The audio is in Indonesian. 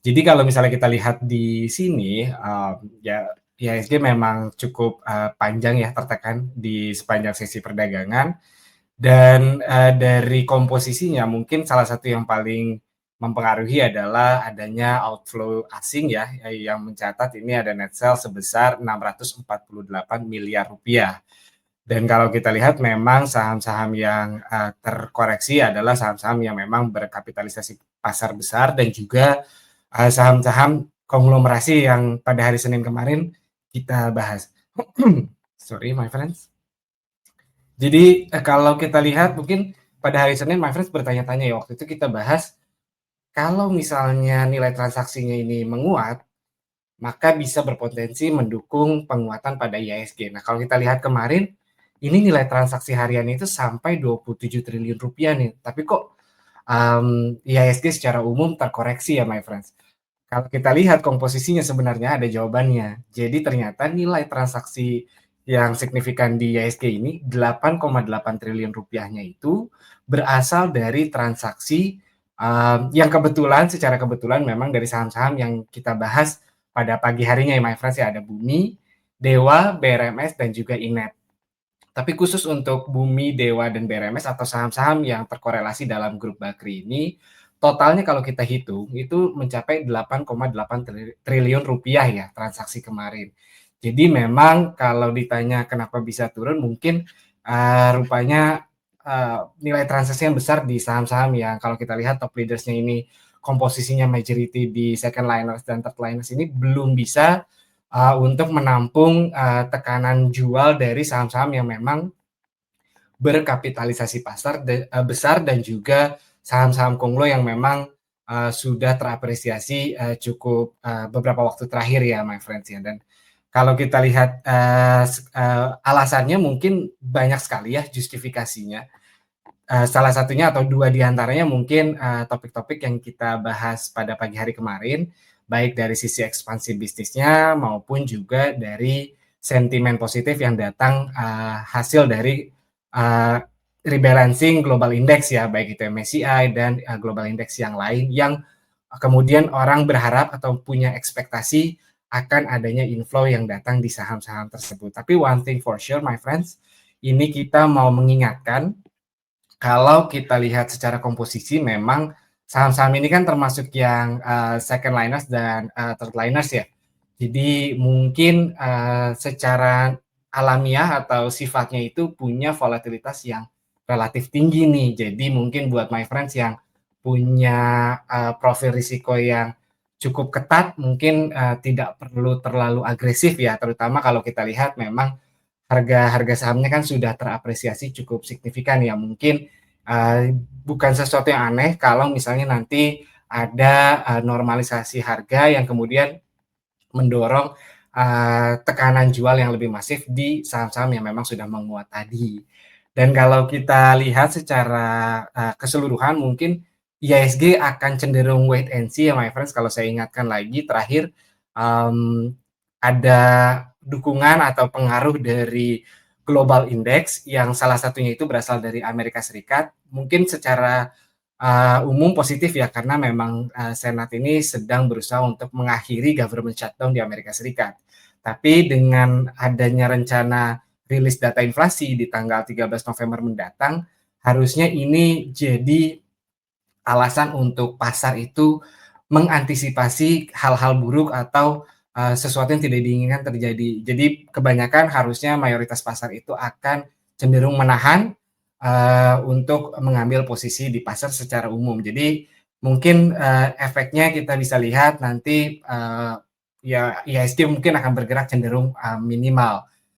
Jadi kalau misalnya kita lihat di sini, ya IHSG memang cukup, panjang ya tertekan di sepanjang sesi perdagangan dan, dari komposisinya mungkin salah satu yang paling mempengaruhi adalah adanya outflow asing ya, yang mencatat ini ada net sell sebesar Rp648 miliar. Dan kalau kita lihat memang saham-saham yang, terkoreksi adalah saham-saham yang memang berkapitalisasi pasar besar dan juga, saham-saham konglomerasi yang pada hari Senin kemarin kita bahas. Sorry my friends. Jadi, kalau kita lihat mungkin pada hari Senin my friends bertanya-tanya ya, waktu itu kita bahas, kalau misalnya nilai transaksinya ini menguat, maka bisa berpotensi mendukung penguatan pada IHSG. Nah, kalau kita lihat kemarin, ini nilai transaksi harian itu sampai Rp27 triliun nih, tapi kok, IHSG secara umum terkoreksi ya my friends. Kalau kita lihat komposisinya sebenarnya ada jawabannya. Jadi ternyata nilai transaksi yang signifikan di IHSG ini Rp8,8 triliun itu berasal dari transaksi, yang secara kebetulan memang dari saham-saham yang kita bahas pada pagi harinya ya my friends ya, ada Bumi, Dewa, BRMS, dan juga Inet. Tapi khusus untuk Bumi, Dewa, dan BRMS atau saham-saham yang terkorelasi dalam grup Bakri ini, totalnya kalau kita hitung itu mencapai Rp8,8 triliun ya transaksi kemarin. Jadi memang kalau ditanya kenapa bisa turun, mungkin rupanya nilai transaksi yang besar di saham-saham yang kalau kita lihat top leaders-nya ini komposisinya majority di second liners dan third liners ini belum bisa untuk menampung, tekanan jual dari saham-saham yang memang berkapitalisasi pasar besar dan juga saham-saham konglo yang memang, sudah terapresiasi, cukup, beberapa waktu terakhir ya my friends ya. Dan kalau kita lihat, alasannya mungkin banyak sekali ya justifikasinya. Salah satunya atau 2 di antaranya mungkin, topik-topik yang kita bahas pada pagi hari kemarin, baik dari sisi ekspansi bisnisnya maupun juga dari sentimen positif yang datang, hasil dari, eee, rebalancing global index ya, baik itu MSCI dan, global index yang lain yang kemudian orang berharap atau punya ekspektasi akan adanya inflow yang datang di saham-saham tersebut. Tapi one thing for sure my friends, ini kita mau mengingatkan kalau kita lihat secara komposisi memang saham-saham ini kan termasuk yang, second liners dan, third liners ya. Jadi mungkin, secara alamiah atau sifatnya itu punya volatilitas yang relatif tinggi nih. Jadi mungkin buat my friends yang punya, profil risiko yang cukup ketat mungkin, tidak perlu terlalu agresif ya, terutama kalau kita lihat memang harga-harga sahamnya kan sudah terapresiasi cukup signifikan ya. Mungkin, bukan sesuatu yang aneh kalau misalnya nanti ada, normalisasi harga yang kemudian mendorong, tekanan jual yang lebih masif di saham-saham yang memang sudah menguat tadi. Dan kalau kita lihat secara, keseluruhan mungkin IHSG akan cenderung wait and see ya my friends, kalau saya ingatkan lagi terakhir, mmm, ada dukungan atau pengaruh dari global index yang salah satunya itu berasal dari Amerika Serikat. Mungkin secara, umum positif ya karena memang, Senat ini sedang berusaha untuk mengakhiri government shutdown di Amerika Serikat. Tapi dengan adanya rencana rilis data inflasi di tanggal 13 November mendatang, harusnya ini jadi alasan untuk pasar itu mengantisipasi hal-hal buruk atau, sesuatu yang tidak diinginkan terjadi. Jadi kebanyakan harusnya mayoritas pasar itu akan cenderung menahan, untuk mengambil posisi di pasar secara umum. Jadi mungkin, efeknya kita bisa lihat nanti, ya IHSG mungkin akan bergerak cenderung, minimal.